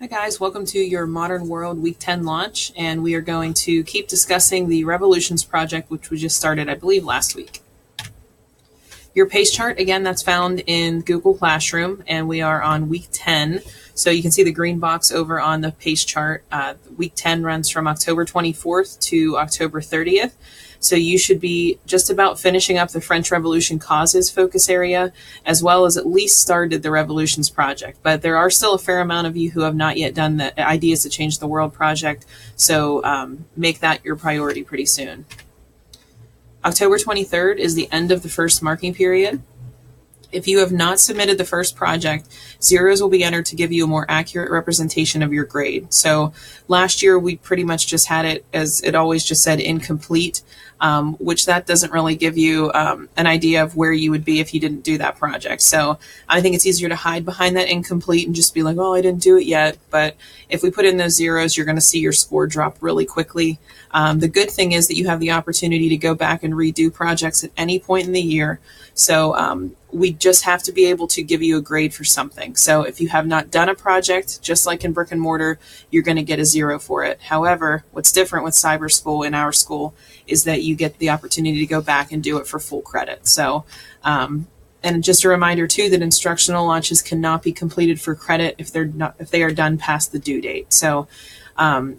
Hi guys, welcome to your Modern World Week 10 launch, and we are going to keep discussing the Revolutions project, which we just started, I believe, last week. Your pace chart, again, that's found in Google Classroom, and we are on week 10. So you can see the green box over on the pace chart. Week 10 runs from October 24th to October 30th. So you should be just about finishing up the French Revolution causes focus area, as well as at least started the Revolutions project. But there are still a fair amount of you who have not yet done the Ideas to Change the World project. So make that your priority pretty soon. October 23rd is the end of the first marking period. If you have not submitted the first project, zeros will be entered to give you a more accurate representation of your grade. So last year we pretty much just had it as it always just said incomplete, which that doesn't really give you an idea of where you would be if you didn't do that project. So I think it's easier to hide behind that incomplete and just be like, oh, I didn't do it yet. But if we put in those zeros, you're going to see your score drop really quickly. The good thing is that you have the opportunity to go back and redo projects at any point in the year. So we just have to be able to give you a grade for something. So if you have not done a project, just like in brick and mortar, you're going to get a 0 for it. However, what's different with cyber school in our school is that you get the opportunity to go back and do it for full credit. So, and just a reminder too that instructional launches cannot be completed for credit if they are done past the due date. So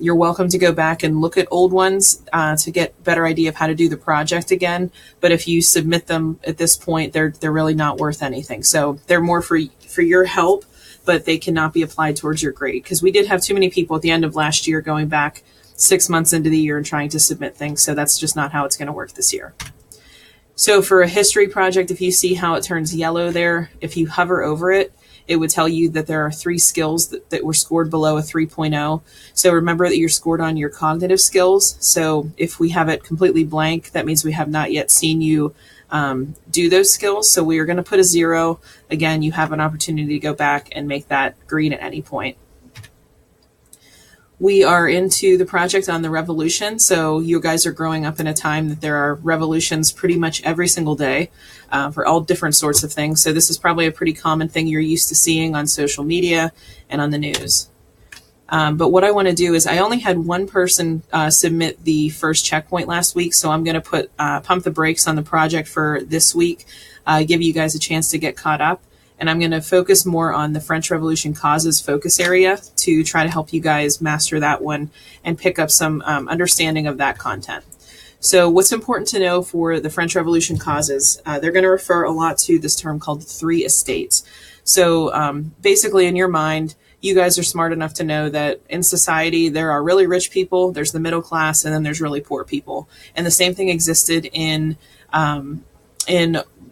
you're welcome to go back and look at old ones to get a better idea of how to do the project again. But if you submit them at this point, they're really not worth anything. So they're more for your help, but they cannot be applied towards your grade. Because we did have too many people at the end of last year going back 6 months into the year and trying to submit things. So that's just not how it's going to work this year. So for a history project, if you see how it turns yellow there, if you hover over it, it would tell you that there are 3 skills that were scored below a 3.0. So remember that you're scored on your cognitive skills. So if we have it completely blank, that means we have not yet seen you do those skills. So we are going to put a 0. Again, you have an opportunity to go back and make that green at any point. We are into the project on the revolution. So you guys are growing up in a time that there are revolutions pretty much every single day for all different sorts of things. So this is probably a pretty common thing you're used to seeing on social media and on the news. But what I want to do is I only had one person submit the first checkpoint last week. So I'm going to put pump the brakes on the project for this week, give you guys a chance to get caught up. And I'm going to focus more on the French Revolution causes focus area to try to help you guys master that one and pick up some understanding of that content. So what's important to know for the French Revolution causes, they're going to refer a lot to this term called 3 estates. So basically in your mind, you guys are smart enough to know that in society, there are really rich people, there's the middle class, and then there's really poor people. And the same thing existed in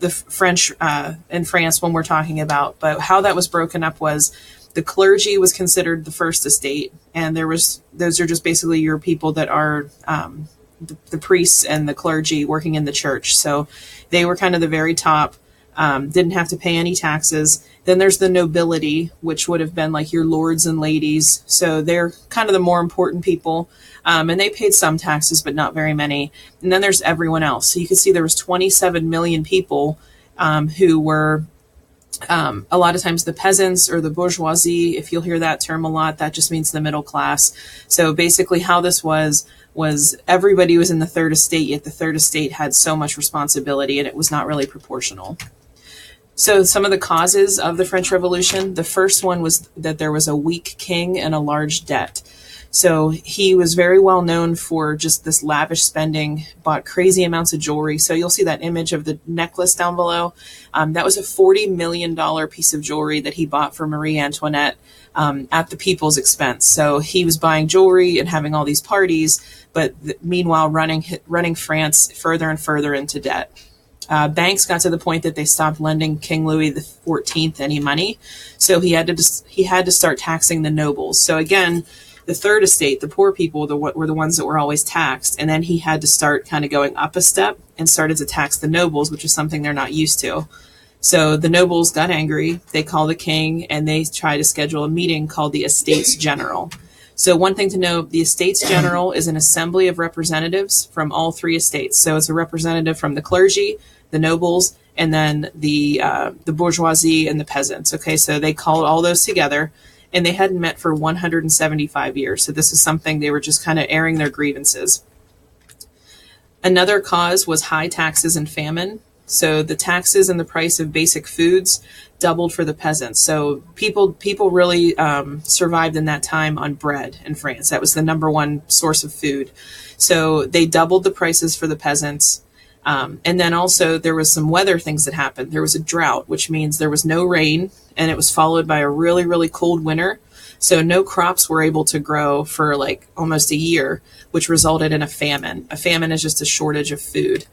the French in France when we're talking about, but how that was broken up was the clergy was considered the first estate, and those are just basically your people that are the priests and the clergy working in the church. So they were kind of the very top, didn't have to pay any taxes. Then there's the nobility, which would have been like your lords and ladies. So they're kind of the more important people. And they paid some taxes, but not very many. And then there's everyone else. So you can see there was 27 million people who were a lot of times the peasants or the bourgeoisie. If you'll hear that term a lot, that just means the middle class. So basically how this was everybody was in the third estate, yet the third estate had so much responsibility and it was not really proportional. So some of the causes of the French Revolution, the first one was that there was a weak king and a large debt. So he was very well known for just this lavish spending, bought crazy amounts of jewelry. So you'll see that image of the necklace down below. That was a $40 million piece of jewelry that he bought for Marie Antoinette at the people's expense. So he was buying jewelry and having all these parties, but meanwhile running France further and further into debt. Banks got to the point that they stopped lending King Louis XIV any money. So he had to start taxing the nobles. So again, the third estate, the poor people, were the ones that were always taxed. And then he had to start kind of going up a step and started to tax the nobles, which is something they're not used to. So the nobles got angry. They called the king and they tried to schedule a meeting called the Estates General. So one thing to know, the Estates General is an assembly of representatives from all 3 estates. So it's a representative from the clergy, the nobles, and then the bourgeoisie and the peasants. Okay, so they called all those together. and they hadn't met for 175 years. So this is something they were just kind of airing their grievances. Another cause was high taxes and famine. So the taxes and the price of basic foods doubled for the peasants. So people really survived in that time on bread in France. That was the number one source of food. So they doubled the prices for the peasants. And then also there was some weather things that happened. There was a drought, which means there was no rain, and it was followed by a really, really cold winter. So no crops were able to grow for like almost a year, which resulted in a famine. A famine is just a shortage of food.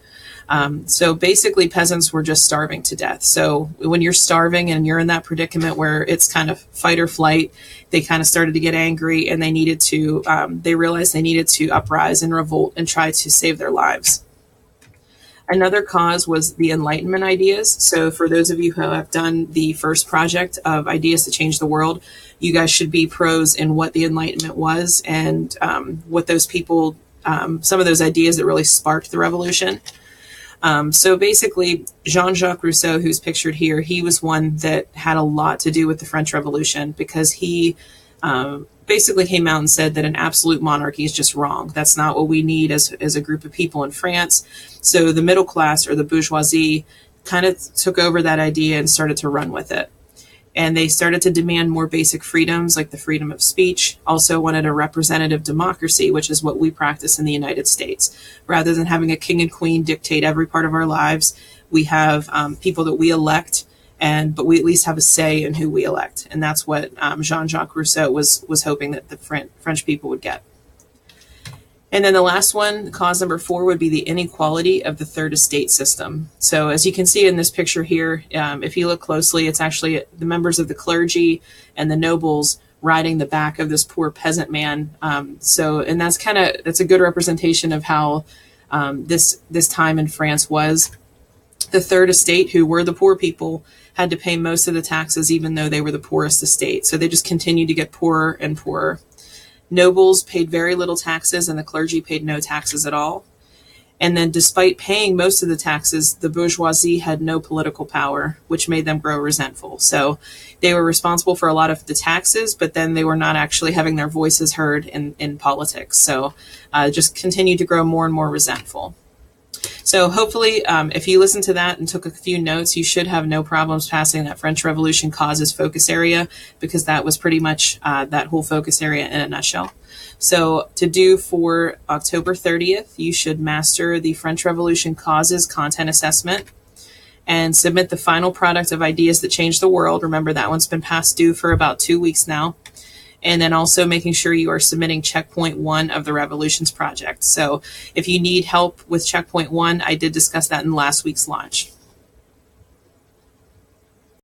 So basically peasants were just starving to death. So when you're starving and you're in that predicament where it's kind of fight or flight, they kind of started to get angry, and they realized they needed to uprise and revolt and try to save their lives. Another cause was the Enlightenment ideas. So for those of you who have done the first project of Ideas to Change the World, you guys should be pros in what the Enlightenment was and what those people, some of those ideas that really sparked the revolution. So basically, Jean-Jacques Rousseau, who's pictured here, he was one that had a lot to do with the French Revolution, because he basically came out and said that an absolute monarchy is just wrong. That's not what we need as a group of people in France. So the middle class, or the bourgeoisie, kind of took over that idea and started to run with it. And they started to demand more basic freedoms, like the freedom of speech, also wanted a representative democracy, which is what we practice in the United States. Rather than having a king and queen dictate every part of our lives, we have people that we elect, but we at least have a say in who we elect. And that's what Jean-Jacques Rousseau was hoping that the French people would get. And then the last one, cause number 4, would be the inequality of the third estate system. So as you can see in this picture here, if you look closely, it's actually the members of the clergy and the nobles riding the back of this poor peasant man. And that's a good representation of how this time in France was. The third estate, who were the poor people, had to pay most of the taxes, even though they were the poorest estate. So they just continued to get poorer and poorer. Nobles paid very little taxes, and the clergy paid no taxes at all. And then despite paying most of the taxes, the bourgeoisie had no political power, which made them grow resentful. So they were responsible for a lot of the taxes, but then they were not actually having their voices heard in politics. So just continued to grow more and more resentful. So hopefully, if you listened to that and took a few notes, you should have no problems passing that French Revolution causes focus area, because that was pretty much that whole focus area in a nutshell. So to do for October 30th, you should master the French Revolution causes content assessment and submit the final product of Ideas That Change the World. Remember, that one's been past due for about 2 weeks now. And then also making sure you are submitting checkpoint 1 of the Revolutions project. So if you need help with checkpoint 1, I did discuss that in last week's launch.